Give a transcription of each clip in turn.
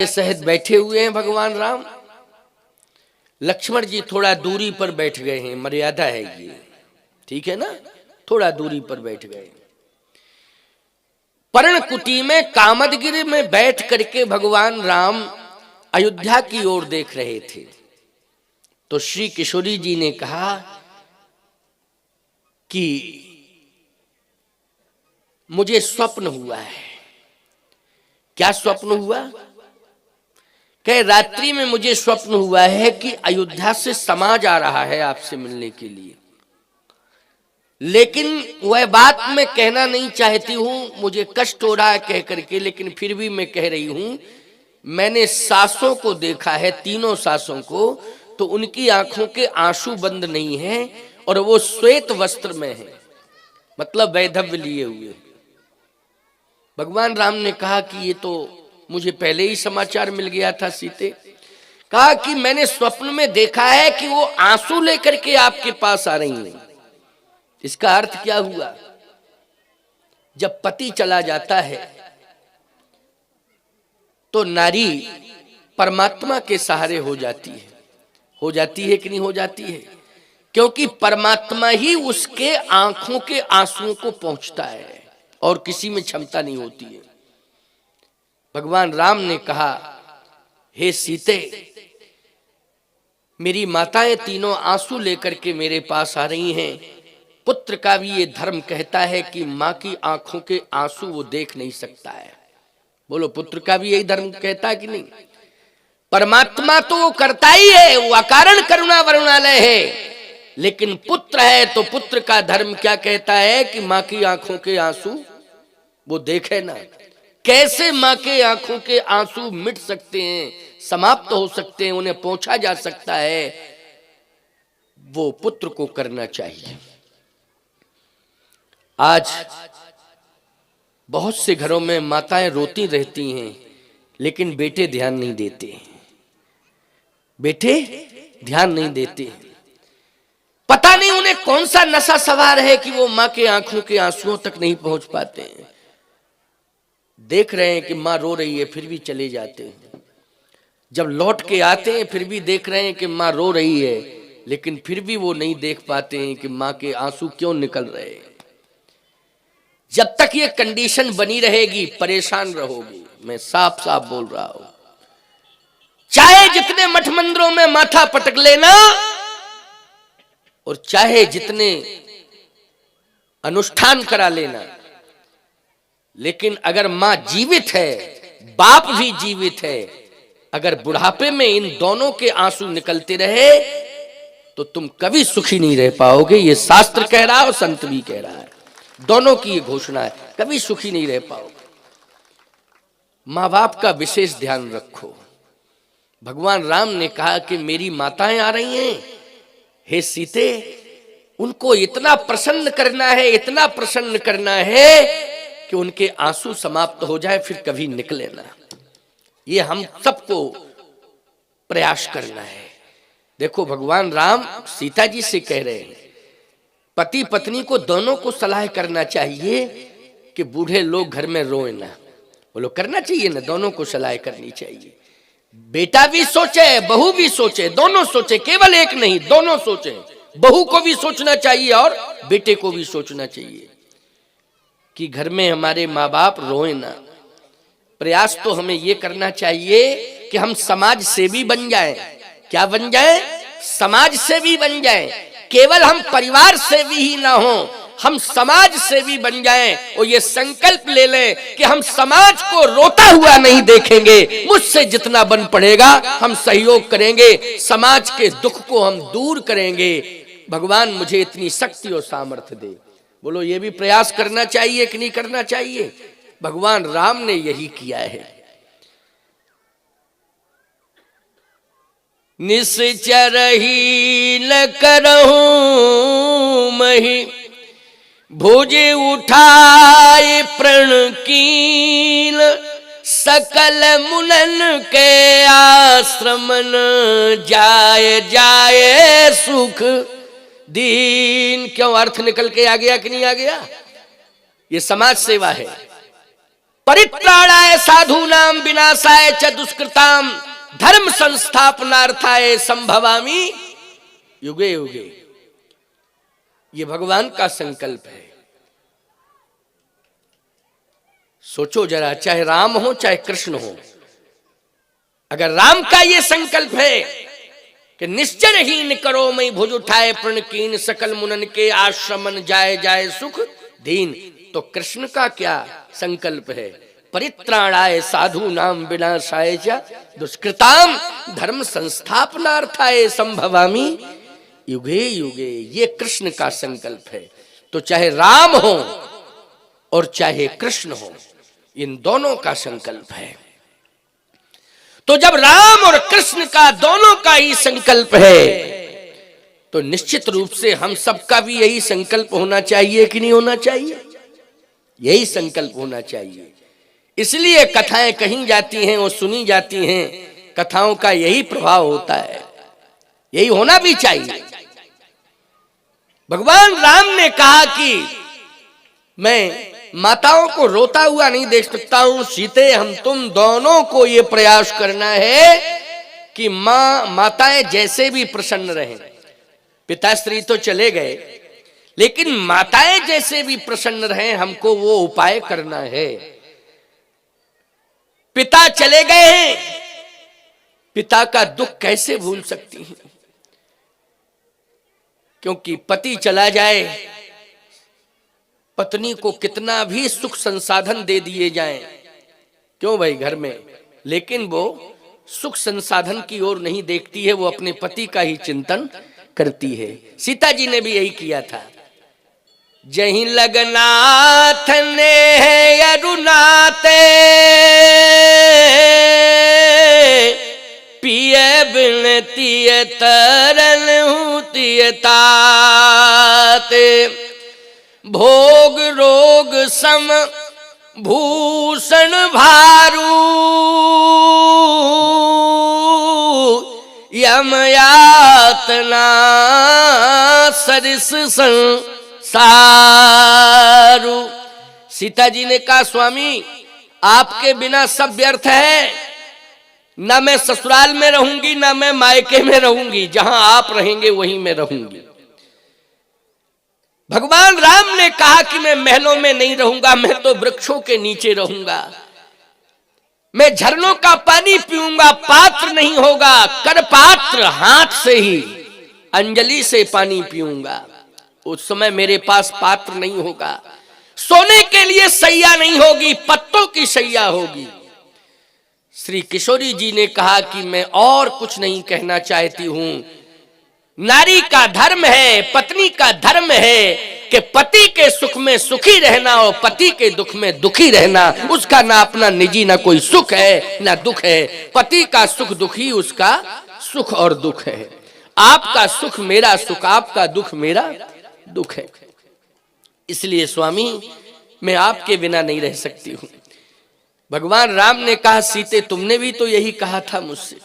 सहित बैठे हुए हैं भगवान राम। लक्ष्मण जी थोड़ा दूरी पर बैठ गए हैं, मर्यादा है ये, ठीक है ना, थोड़ा दूरी पर बैठ गए। पर्णकुटी में कामदगिरि में बैठ करके भगवान राम अयोध्या की ओर देख रहे थे। तो श्री किशोरी जी ने कहा कि मुझे स्वप्न हुआ है। क्या स्वप्न हुआ? कहे रात्रि में मुझे स्वप्न हुआ है कि अयोध्या से समाज आ रहा है आपसे मिलने के लिए, लेकिन वह बात मैं कहना नहीं चाहती हूं, मुझे कष्ट हो रहा है कह करके, लेकिन फिर भी मैं कह रही हूं। मैंने सासों को देखा है, तीनों सासों को, तो उनकी आंखों के आंसू बंद नहीं है और वो श्वेत वस्त्र में है, मतलब वैधव्य लिए हुए। भगवान राम ने कहा कि ये तो मुझे पहले ही समाचार मिल गया था सीते। कहा कि मैंने स्वप्न में देखा है कि वो आंसू लेकर के आपके पास आ रही हैं। इसका अर्थ क्या हुआ? जब पति चला जाता है तो नारी परमात्मा के सहारे हो जाती है कि नहीं हो जाती है? क्योंकि परमात्मा ही उसके आंखों के आंसुओं को पहुंचता है और किसी में क्षमता नहीं होती है। भगवान राम ने कहा, हे सीते, मेरी माताएं तीनों आंसू लेकर के मेरे पास आ रही हैं। पुत्र का भी ये धर्म कहता है कि मां की आंखों के आंसू वो देख नहीं सकता है। बोलो, पुत्र का भी यही धर्म कहता है कि नहीं? परमात्मा तो वो करता ही है, वो अकारण करुणा वरुणालय है, लेकिन पुत्र है तो पुत्र का धर्म क्या कहता है कि मां की आंखों के आंसू वो देखे ना। कैसे मां के आंखों के आंसू मिट सकते हैं, समाप्त हो सकते हैं, उन्हें पहुंचा जा सकता है, वो पुत्र को करना चाहिए। आज बहुत से घरों में माताएं रोती रहती हैं, लेकिन बेटे ध्यान नहीं देते, बेटे ध्यान नहीं देते। पता नहीं उन्हें कौन सा नशा सवार है कि वो मां के आंखों के आंसुओं तक नहीं पहुंच पाते हैं। देख रहे हैं कि मां रो रही है, फिर भी चले जाते हैं। जब लौट के आते हैं फिर भी देख रहे हैं कि मां रो रही है, लेकिन फिर भी वो नहीं देख पाते हैं कि मां के आंसू क्यों निकल रहे हैं। जब तक ये कंडीशन बनी रहेगी परेशान रहोगे, मैं साफ साफ बोल रहा हूं। चाहे जितने मठ मंदिरों में माथा पटक लेना और चाहे जितने अनुष्ठान करा लेना, लेकिन अगर मां जीवित है, बाप भी जीवित है, अगर बुढ़ापे में इन दोनों के आंसू निकलते रहे तो तुम कभी सुखी नहीं रह पाओगे। ये शास्त्र कह रहा है और संत भी कह रहा है, दोनों की ये घोषणा है, कभी सुखी नहीं रह पाओगे। मां बाप का विशेष ध्यान रखो। भगवान राम ने कहा कि मेरी माताएं आ रही हैं, हे सीते, उनको इतना प्रसन्न करना है, इतना प्रसन्न करना है कि उनके आंसू समाप्त हो जाए, फिर कभी निकले ना। ये हम सबको प्रयास करना है। देखो, भगवान राम सीता जी से कह रहे हैं, पति पत्नी को दोनों को सलाह करना चाहिए कि बूढ़े लोग घर में रोए ना। बोलो, करना चाहिए ना, दोनों को सलाह करनी चाहिए। बेटा भी सोचे, बहू भी सोचे, दोनों सोचे, केवल एक नहीं, दोनों सोचे। बहू को भी सोचना चाहिए और बेटे को भी सोचना चाहिए कि घर में हमारे माँ बाप रोए ना। प्रयास तो हमें ये करना चाहिए कि हम समाज सेवी बन जाएं। क्या बन जाएं? समाज सेवी बन जाएं। केवल हम परिवार सेवी ही ना हो, हम समाज सेवी बन जाएं और ये संकल्प ले लें कि हम समाज को रोता हुआ नहीं देखेंगे। मुझसे जितना बन पड़ेगा हम सहयोग करेंगे, समाज के दुख को हम दूर करेंगे। भगवान मुझे इतनी शक्ति और सामर्थ्य दे। बोलो, ये भी प्रयास करना चाहिए कि नहीं करना चाहिए? भगवान राम ने यही किया है। निश्चर ही न करहूं मही, भुजे उठाए प्रण कील, सकल मुनन के आश्रमन, जाए जाए सुख दीन। क्यों? अर्थ निकल के आ गया कि नहीं आ गया? ये समाज सेवा है। परित्राणाय साधूनां विनाशाय च दुष्कृतां धर्म संस्थापनार्थाय संभवामि युगे युगे। ये भगवान का संकल्प है। सोचो जरा, चाहे राम हो चाहे कृष्ण हो, अगर राम का ये संकल्प है कि निश्चरहीन करो मैं भुज उठाए प्रणकीन सकल मुनन के आश्रमन जाए जाए सुख दीन, तो कृष्ण का क्या संकल्प है? परित्राणाय साधूनां विनाशाय च दुष्कृतां धर्म संस्थापनार्थाय संभवामि युगे युगे। ये कृष्ण का संकल्प है। तो चाहे राम हो और चाहे कृष्ण हो, इन दोनों का संकल्प है। तो जब राम और कृष्ण का दोनों का ही संकल्प है, तो निश्चित रूप से हम सबका भी यही संकल्प होना चाहिए कि नहीं होना चाहिए? यही संकल्प होना चाहिए। इसलिए कथाएं कही जाती हैं और सुनी जाती हैं। कथाओं का यही प्रभाव होता है, यही होना भी चाहिए। भगवान राम ने कहा कि मैं माताओं को रोता हुआ नहीं देख सकता हूं। सीते, हम तुम दोनों को ये प्रयास करना है कि माताएं जैसे भी प्रसन्न रहें। पिताश्री तो चले गए, लेकिन माताएं जैसे भी प्रसन्न रहें, हमको वो उपाय करना है। पिता चले गए हैं, पिता का दुख कैसे भूल सकती हैं? क्योंकि पति चला जाए, पत्नी को कितना भी सुख संसाधन दे दिए जाएं, क्यों भाई घर में, लेकिन वो सुख संसाधन की ओर नहीं देखती है, वो अपने पति का ही चिंतन करती है। सीता जी ने भी यही किया था। जहीं लगनाथ ने है अरुणाते पिए बिनती तरल हूती ताते भोग रोग सम भूषण भारू यम यातना सरिस संसारू। सीता जी ने कहा, स्वामी आपके बिना सब व्यर्थ है। ना मैं ससुराल में रहूंगी, ना मैं मायके में रहूंगी, जहां आप रहेंगे वहीं मैं रहूंगी। भगवान राम ने कहा कि मैं महलों में नहीं रहूंगा, मैं तो वृक्षों के नीचे रहूंगा। मैं झरनों का पानी पीऊंगा, पात्र नहीं होगा, कर पात्र हाथ से ही अंजलि से पानी पीऊंगा। उस समय मेरे पास पात्र नहीं होगा। सोने के लिए सैया नहीं होगी, पत्तों की सैया होगी। श्री किशोरी जी ने कहा कि मैं और कुछ नहीं कहना चाहती हूं। नारी का धर्म है, पत्नी का धर्म है कि पति के सुख में सुखी रहना और पति के दुख में दुखी रहना। उसका ना अपना निजी ना कोई सुख है ना दुख है। पति का सुख दुख ही उसका सुख और दुख है। आपका सुख मेरा सुख, आपका दुख मेरा दुख है। इसलिए स्वामी मैं आपके बिना नहीं रह सकती हूं। भगवान राम ने कहा, सीते तुमने भी तो यही कहा था मुझसे।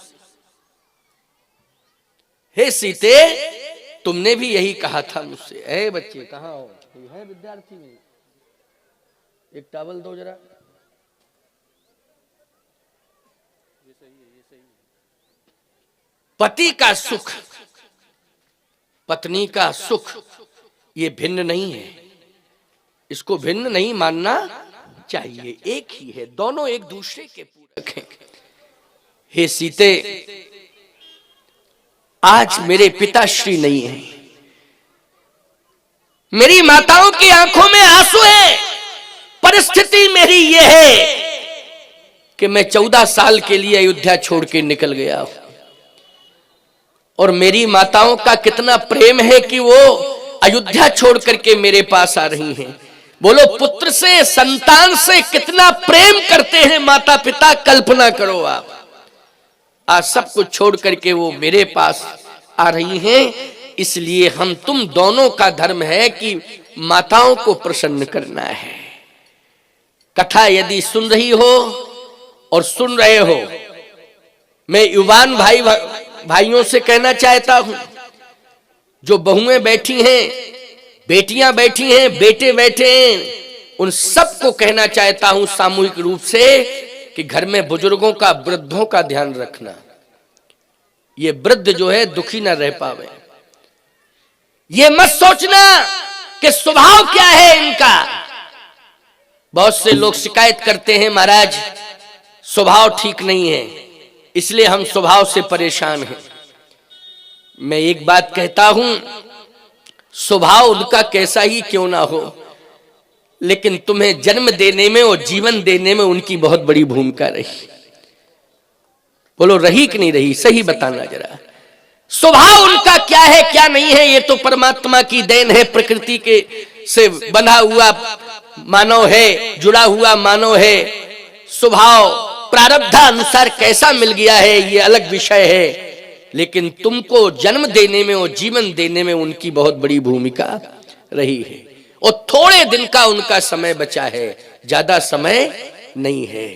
हे सीते, तुमने भी यही कहा था मुझसे। ए बच्चे कहाँ हो? है विद्यार्थी में, एक टॉवल दो जरा। पति का सुख, पत्नी का सुख ये भिन्न नहीं है। इसको भिन्न नहीं मानना चाहिए, एक ही है, दोनों एक दूसरे के पूरक हैं। हे सीते, आज मेरे पिताश्री नहीं है, मेरी माताओं की आंखों में आंसू है। परिस्थिति मेरी यह है कि मैं 14 साल के लिए अयोध्या छोड़ के निकल गया हूं, और मेरी माताओं का कितना प्रेम है कि वो अयोध्या छोड़ करके मेरे पास आ रही हैं। बोलो, पुत्र से, संतान से कितना प्रेम करते हैं माता पिता, कल्पना करो आप। आज सब कुछ छोड़ करके वो मेरे पास आ रही हैं। इसलिए हम तुम दोनों का धर्म है कि माताओं को प्रसन्न करना है। कथा यदि सुन रही हो और सुन रहे हो, मैं युवान भाइयों से कहना चाहता हूं, जो बहुएं बैठी हैं, बेटियां बैठी हैं, बेटे बैठे हैं, उन सबको कहना चाहता हूं सामूहिक रूप से कि घर में बुजुर्गों का, वृद्धों का ध्यान रखना। ये वृद्ध जो है दुखी ना रह पावे। ये मत सोचना कि स्वभाव क्या है इनका। बहुत से लोग शिकायत करते हैं, महाराज स्वभाव ठीक नहीं है, इसलिए हम स्वभाव से परेशान हैं। मैं एक बात कहता हूं, स्वभाव उनका कैसा ही क्यों ना हो, लेकिन तुम्हें जन्म देने में और जीवन देने में उनकी बहुत बड़ी भूमिका रही। बोलो रही कि नहीं रही? सही बताना जरा। स्वभाव उनका क्या है क्या नहीं है, ये तो परमात्मा की देन है। प्रकृति के से बंधा हुआ मानव है, जुड़ा हुआ मानव है। स्वभाव प्रारब्धानुसार कैसा मिल गया है ये अलग विषय है, लेकिन तुमको जन्म देने में और जीवन देने में उनकी बहुत बड़ी भूमिका रही है। और थोड़े दिन का उनका समय बचा है, ज्यादा समय नहीं है।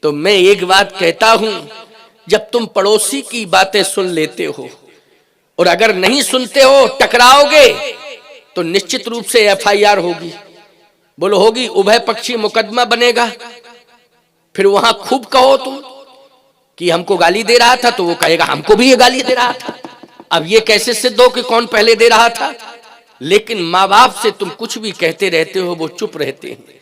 तो मैं एक बात कहता हूं, जब तुम पड़ोसी की बातें सुन लेते हो और अगर नहीं सुनते हो, टकराओगे, तो निश्चित रूप से एफआईआर होगी। बोलो होगी? उभय पक्षी मुकदमा बनेगा। फिर वहां खूब कहो तुम कि हमको गाली दे रहा था, तो वो कहेगा हमको भी ये गाली दे रहा था। अब ये कैसे सिद्ध हो कि कौन पहले दे रहा था? लेकिन माँ बाप से तुम कुछ भी कहते रहते हो, वो चुप रहते हैं।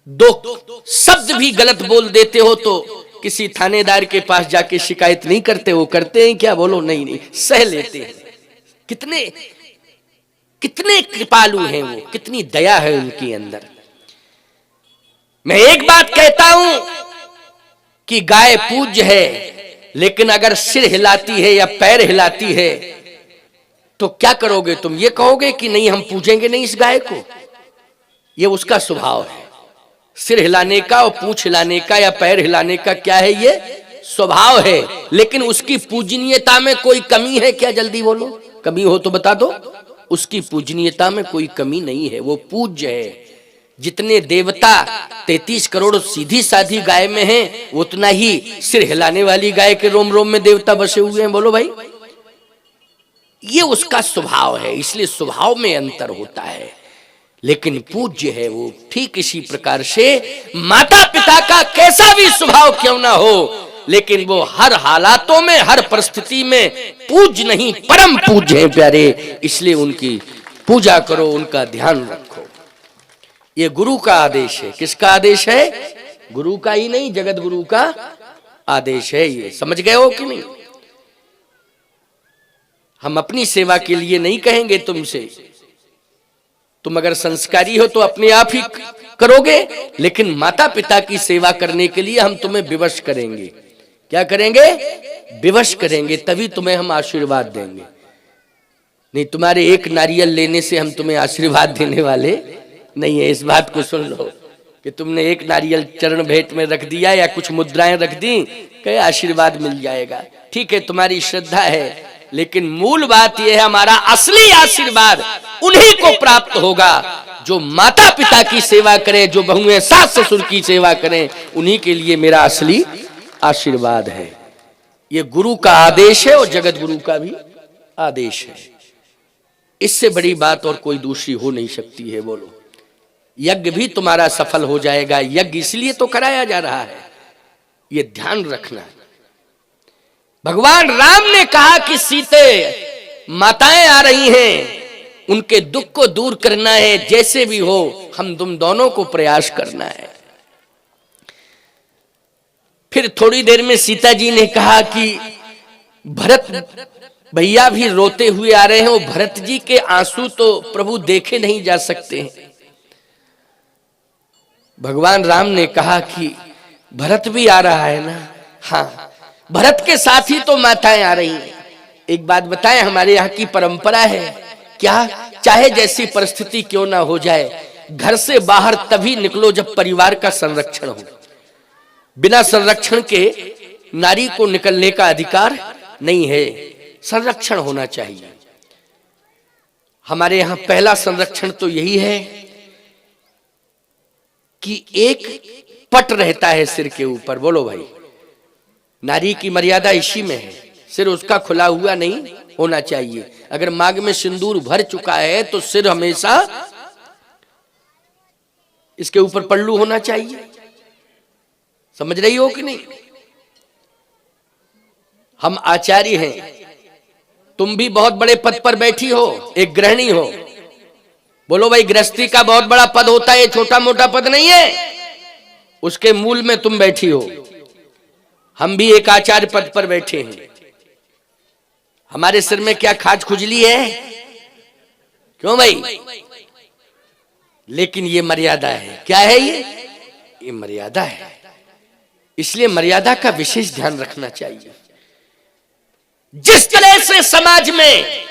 दो शब्द भी गलत बोल देते हो तो किसी थानेदार के पास जाके शिकायत नहीं करते। वो करते हैं क्या? बोलो नहीं नहीं, सह लेते हैं। कितने कितने कृपालु हैं वो, कितनी दया है उनके अंदर। मैं एक बात कहता हूं कि गाय पूज्य है, लेकिन अगर सिर हिलाती है या पैर हिलाती है तो क्या करोगे तुम? ये कहोगे कि नहीं हम पूजेंगे नहीं इस गाय को? ये उसका स्वभाव है। सिर हिलाने का और पूंछ हिलाने का या पैर हिलाने का क्या है? ये स्वभाव है। लेकिन उसकी पूजनीयता में कोई कमी है क्या? जल्दी बोलो, कमी हो तो बता दो। उसकी पूजनीयता में कोई कमी नहीं है, वो पूज्य है। जितने देवता 33 करोड़ सीधी साधी गाय में हैं, उतना ही सिर हिलाने वाली गाय के रोम रोम में देवता बसे हुए हैं। बोलो भाई, ये उसका स्वभाव है, इसलिए स्वभाव में अंतर होता है, लेकिन पूज्य है वो। ठीक इसी प्रकार से माता पिता का कैसा भी स्वभाव क्यों ना हो, लेकिन वो हर हालातों में, हर परिस्थिति में पूज्य नहीं परम पूज्य है प्यारे। इसलिए उनकी पूजा करो, उनका ध्यान रखो। ये गुरु का आदेश है। किसका आदेश है? गुरु का ही नहीं, जगत गुरु का आदेश है। ये समझ गए हो कि नहीं? हम अपनी सेवा के लिए नहीं कहेंगे तुमसे। तुम अगर संस्कारी हो तो अपने आप ही करोगे, लेकिन माता पिता की सेवा करने के लिए हम तुम्हें विवश करेंगे। क्या करेंगे? विवश करेंगे, तभी तुम्हें हम आशीर्वाद देंगे। नहीं, तुम्हारे एक नारियल लेने से हम तुम्हें आशीर्वाद देने वाले नहीं है। इस बात को सुन लो कि तुमने एक नारियल चरण भेंट में रख दिया या कुछ मुद्राएं रख दी, कहे आशीर्वाद मिल जाएगा। ठीक है, तुम्हारी श्रद्धा है, लेकिन मूल बात यह है हमारा असली आशीर्वाद उन्हीं को प्राप्त होगा जो माता पिता की सेवा करें, जो बहुएं सास ससुर की सेवा करें। उन्हीं के लिए मेरा असली आशीर्वाद है। ये गुरु का आदेश है और जगत गुरु का भी आदेश है। इससे बड़ी बात और कोई दूसरी हो नहीं सकती है। बोलो, यज्ञ भी तुम्हारा सफल हो जाएगा। यज्ञ इसलिए तो कराया जा रहा है, ये ध्यान रखना। भगवान राम ने कहा कि सीते माताएं आ रही हैं, उनके दुख को दूर करना है, जैसे भी हो हम तुम दोनों को प्रयास करना है। फिर थोड़ी देर में सीता जी ने कहा कि भरत भैया भी रोते हुए आ रहे हैं, वो भरत जी के आंसू तो प्रभु देखे नहीं जा सकते हैं। भगवान राम ने कहा कि भरत भी आ रहा है ना? हाँ, भरत के साथ ही तो माताएं आ रही हैं। एक बात बताएं, हमारे यहाँ की परंपरा है क्या, चाहे जैसी परिस्थिति क्यों ना हो जाए, घर से बाहर तभी निकलो जब परिवार का संरक्षण हो। बिना संरक्षण के नारी को निकलने का अधिकार नहीं है। संरक्षण होना चाहिए। हमारे यहाँ पहला संरक्षण तो यही है कि एक पट रहता है सिर के ऊपर। बोलो भाई, नारी की मर्यादा इसी में है, सिर उसका खुला हुआ नहीं होना चाहिए। अगर मांग में सिंदूर भर चुका है तो सिर हमेशा इसके ऊपर पल्लू होना चाहिए। समझ रही हो कि नहीं? हम आचार्य हैं, तुम भी बहुत बड़े पद पर बैठी हो, एक गृहिणी हो। बोलो भाई, गृहस्थी का बहुत बड़ा पद होता है, छोटा मोटा पद नहीं है। उसके मूल में तुम बैठी हो। हम भी एक आचार्य पद पर बैठे हैं। हमारे सिर में क्या खाज खुजली है? क्यों भाई? लेकिन ये मर्यादा है। क्या है ये मर्यादा है। इसलिए मर्यादा का विशेष ध्यान रखना चाहिए। जिस तरह से समाज में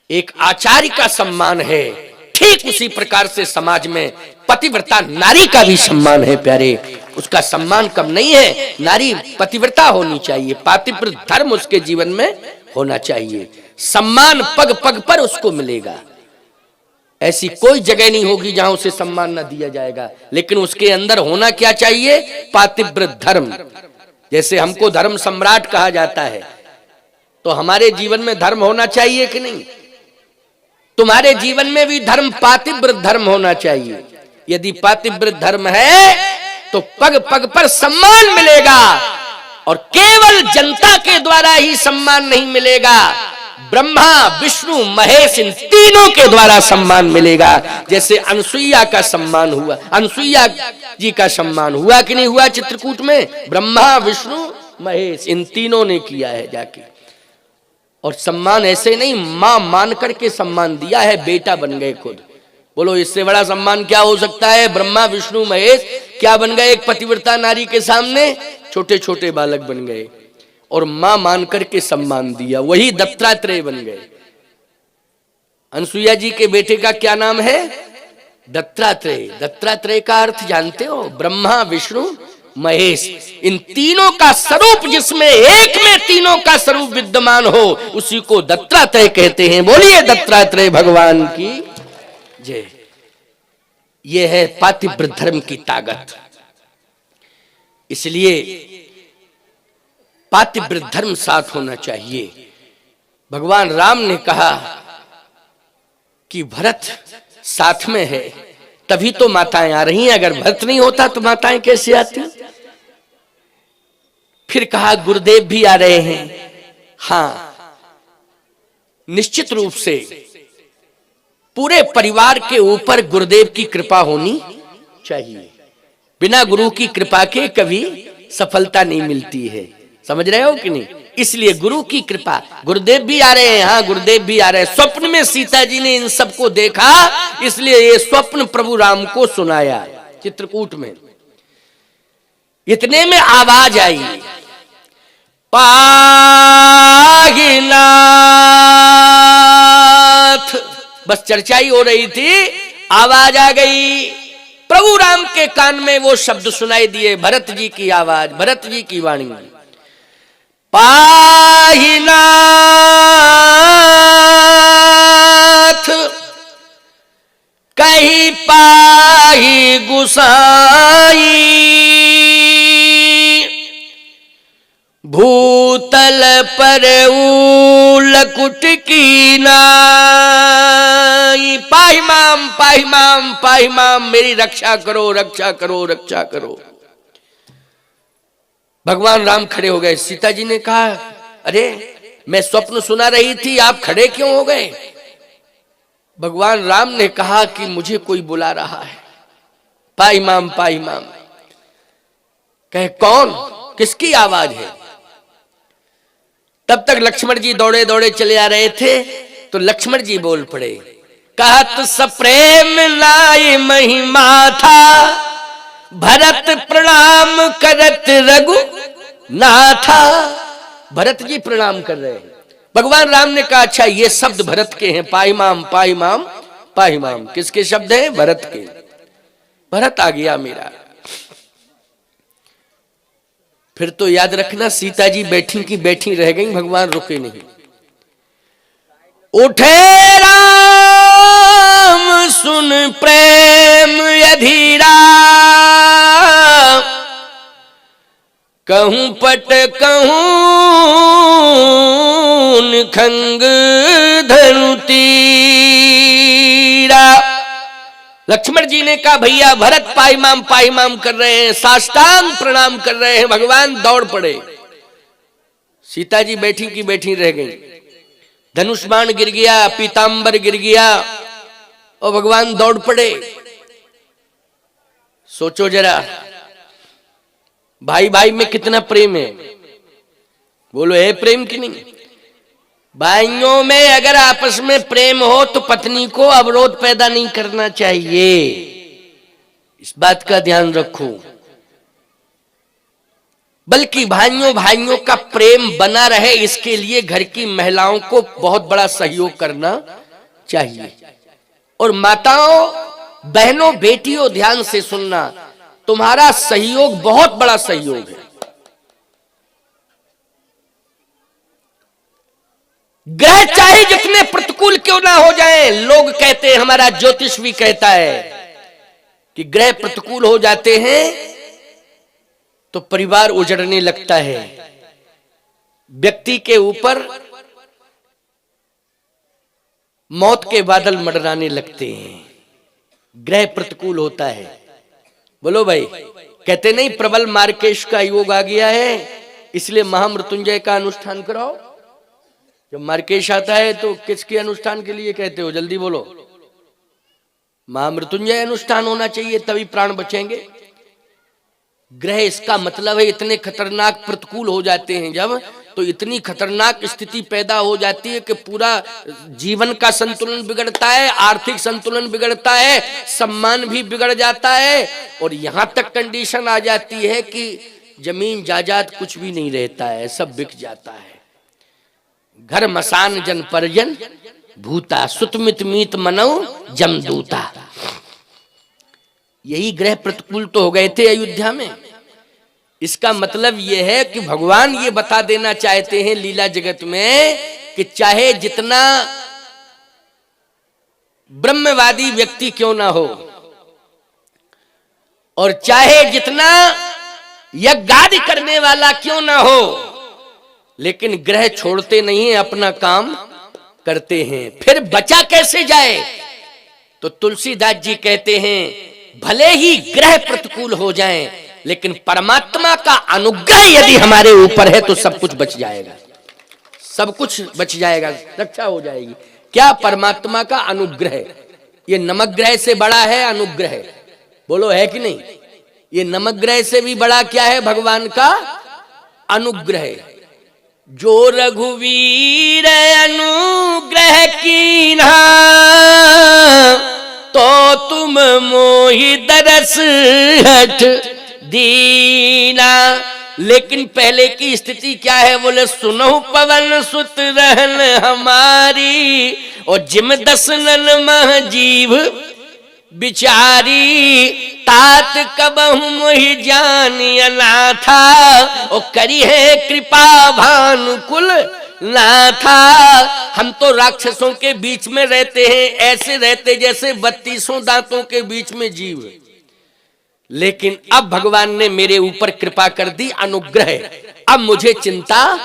एक आचार्य का सम्मान है, ठीक उसी प्रकार से समाज में पतिव्रता नारी का भी सम्मान है प्यारे। उसका सम्मान कम नहीं है। नारी पतिव्रता होनी चाहिए, पातिव्रत धर्म उसके जीवन में होना चाहिए। सम्मान पग पग पर उसको मिलेगा। ऐसी कोई जगह नहीं होगी जहां उसे सम्मान न दिया जाएगा। लेकिन उसके अंदर होना क्या चाहिए? पातिव्रत धर्म। जैसे हमको धर्म सम्राट कहा जाता है, तो हमारे जीवन में धर्म होना चाहिए कि नहीं? तुम्हारे जीवन में भी धर्म पातिव्रत धर्म होना चाहिए। यदि पातिव्रत धर्म है तो पग पग पर सम्मान मिलेगा। और केवल जनता के द्वारा ही सम्मान नहीं मिलेगा, ब्रह्मा विष्णु महेश इन तीनों के द्वारा सम्मान मिलेगा। जैसे अनसुईया का सम्मान हुआ, अनसुईया जी का सम्मान हुआ कि नहीं हुआ चित्रकूट में? ब्रह्मा विष्णु महेश इन तीनों ने किया है जाके। और सम्मान ऐसे नहीं, मां मान करके सम्मान दिया है, बेटा बन गए खुद। बोलो, इससे बड़ा सम्मान क्या हो सकता है? ब्रह्मा विष्णु महेश क्या बन गए? एक पतिव्रता नारी के सामने छोटे छोटे बालक बन गए और मां मान करके सम्मान दिया। वही दत्तात्रेय बन गए। अनसुईया जी के बेटे का क्या नाम है? दत्तात्रेय। दत्तात्रेय का अर्थ जानते हो? ब्रह्मा विष्णु महेश इन तीनों का स्वरूप, जिसमें एक में तीनों का स्वरूप विद्यमान हो, उसी को दत्तात्रेय कहते हैं। बोलिए दत्तात्रेय भगवान की जय। यह है पातिव्रत धर्म की ताकत। इसलिए पातिव्रत धर्म साथ होना चाहिए। भगवान राम ने कहा कि भरत साथ में है तभी तो माताएं आ रही हैं। अगर भरत नहीं होता तो माताएं कैसे आती? फिर कहा गुरुदेव भी आ रहे हैं। हां, निश्चित रूप से पूरे परिवार के ऊपर गुरुदेव की कृपा होनी चाहिए। बिना गुरु की कृपा के कभी सफलता नहीं मिलती है। समझ रहे हो कि नहीं? इसलिए गुरु की कृपा। गुरुदेव भी आ रहे हैं। हाँ, गुरुदेव भी आ रहे हैं। स्वप्न में सीता जी ने इन सबको देखा, इसलिए ये स्वप्न प्रभु राम को सुनाया चित्रकूट में। इतने में आवाज आई, पागिनाथ। बस चर्चा ही हो रही थी, आवाज आ गई। प्रभु राम के कान में वो शब्द सुनाई दिए, भरत जी की आवाज, भरत जी की वाणी। पाहिनाथ कहीं पाही गुसाई, भूतल पर लकुट की नाई। पाही माम पाही माम पाही माम, मेरी रक्षा करो रक्षा करो रक्षा करो। भगवान राम खड़े हो गए। सीता जी ने कहा, अरे मैं स्वप्न सुना रही थी, आप खड़े क्यों हो गए? भगवान राम ने कहा कि मुझे कोई बुला रहा है। पाई माम पाई माम। कहे कौन? किसकी आवाज है? तब तक लक्ष्मण जी दौड़े दौड़े चले आ रहे थे, तो लक्ष्मण जी बोल पड़े, कहत सप्रेम नाई महिमा था, भरत प्रणाम करत रघु नाथा। भरत जी प्रणाम कर रहे हैं। भगवान राम ने कहा, अच्छा ये शब्द भरत के हैं, पाई माम पाई माम पाई माम। किसके शब्द हैं? भरत के। भरत आ गया मेरा। फिर तो याद रखना, सीता जी बैठी की बैठी रह गई, भगवान रुके नहीं। उठे राम सुन प्रेम अधीरा, कहूं पट कहूं खंग धनु तीरा। लक्ष्मण जी ने कहा भैया भरत पाईमाम कर रहे हैं, साष्टांग प्रणाम कर रहे हैं, भगवान दौड़ पड़े। सीता जी बैठी की बैठी रह गई, धनुष बाण गिर गया, पीतांबर गिर गया और भगवान दौड़ पड़े। सोचो जरा, भाई भाई में कितना प्रेम है, बोलो है प्रेम कि नहीं? भाइयों में अगर आपस में प्रेम हो तो पत्नी को अवरोध पैदा नहीं करना चाहिए, इस बात का ध्यान रखो। बल्कि भाइयों भाइयों का प्रेम बना रहे इसके लिए घर की महिलाओं को बहुत बड़ा सहयोग करना चाहिए। और माताओं बहनों बेटियों ध्यान से सुनना, तुम्हारा सहयोग बहुत बड़ा सहयोग है। ग्रह चाहे जितने प्रतिकूल क्यों ना हो जाएं, लोग कहते हैं, हमारा ज्योतिष भी कहता है कि ग्रह प्रतिकूल हो जाते हैं तो परिवार उजड़ने लगता है, व्यक्ति के ऊपर मौत के बादल मंडराने लगते हैं। ग्रह प्रतिकूल होता है। बोलो भाई, कहते नहीं प्रबल मार्केश का योग आ गया है इसलिए महामृत्युंजय का अनुष्ठान कराओ। जब मार्केश आता है तो किसके अनुष्ठान के लिए कहते हो, जल्दी बोलो? महामृत्युंजय अनुष्ठान होना चाहिए, तभी प्राण बचेंगे। ग्रह इसका मतलब है इतने खतरनाक प्रतिकूल हो जाते हैं जब, तो इतनी खतरनाक स्थिति पैदा हो जाती है कि पूरा जीवन का संतुलन बिगड़ता है, आर्थिक संतुलन बिगड़ता है, सम्मान भी बिगड़ जाता है, और यहां तक कंडीशन आ जाती है कि जमीन जायदाद कुछ भी नहीं रहता है, सब बिक जाता है। घर मसान जन परजन भूता, सुतमित मीत मनौ जमदूता। यही ग्रह प्रतिकूल तो हो गए थे अयोध्या में। इसका मतलब यह है कि भगवान ये बता देना चाहते हैं लीला जगत में कि चाहे जितना ब्रह्मवादी व्यक्ति क्यों ना हो और चाहे जितना यज्ञादि करने वाला क्यों ना हो, लेकिन ग्रह छोड़ते नहीं है, अपना काम करते हैं। फिर बचा कैसे जाए? तो तुलसीदास जी कहते हैं भले ही ग्रह प्रतिकूल हो जाएं, लेकिन परमात्मा का अनुग्रह यदि हमारे ऊपर है तो सब कुछ बच जाएगा, सब कुछ बच जाएगा, रक्षा हो जाएगी। क्या? परमात्मा का अनुग्रह। ये नमक ग्रह से बड़ा है अनुग्रह, बोलो है कि नहीं? ये नमक ग्रह से भी बड़ा क्या है? भगवान का अनुग्रह। जो रघुवीर अनुग्रह कीन्हा तो तुम मोहि दरस हठ दीना। लेकिन पहले की स्थिति क्या है? बोले सुनो पवन सुत रहन हमारी, और जिम दसनन मह जीव बिचारी, तात कबहु मोहि जानिय नाथा, और करी है कृपा भानुकुल नाथा। हम तो राक्षसों के बीच में रहते हैं, ऐसे रहते जैसे 32 दांतों के बीच में जीव, लेकिन अब भगवान ने मेरे ऊपर कृपा कर दी, अनुग्रह। अब मुझे चिंता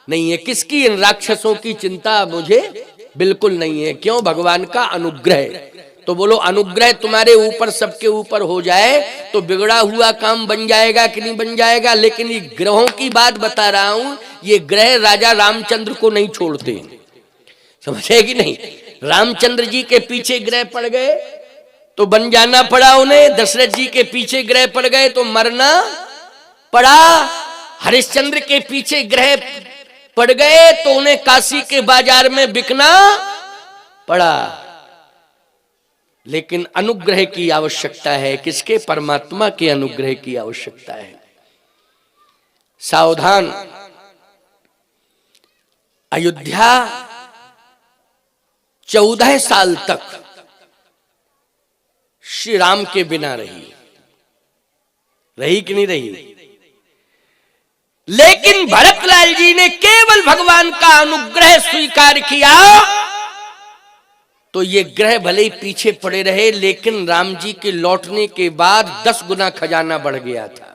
नहीं है। किसकी? इन राक्षसों की चिंता मुझे बिल्कुल नहीं है। क्यों? भगवान का अनुग्रह। तो बोलो अनुग्रह तुम्हारे ऊपर सबके ऊपर हो जाए तो बिगड़ा हुआ काम बन जाएगा कि नहीं बन जाएगा? लेकिन ये ग्रहों की बात बता रहा हूं, ये ग्रह राजा रामचंद्र को नहीं छोड़ते, समझे कि नहीं? रामचंद्र जी के पीछे ग्रह पड़ गए तो बन जाना पड़ा उन्हें, दशरथ जी के पीछे ग्रह पड़ गए तो मरना पड़ा, हरिश्चंद्र के पीछे ग्रह पड़ गए तो उन्हें काशी के बाजार में बिकना पड़ा। लेकिन अनुग्रह की आवश्यकता है। किसके? परमात्मा के अनुग्रह की आवश्यकता है। सावधान, अयोध्या 14 साल तक श्री राम के बिना रही कि नहीं रही? लेकिन भरतलाल जी ने केवल भगवान का अनुग्रह स्वीकार किया तो ये ग्रह भले ही पीछे पड़े रहे, लेकिन राम जी के लौटने के बाद 10 गुना खजाना बढ़ गया था।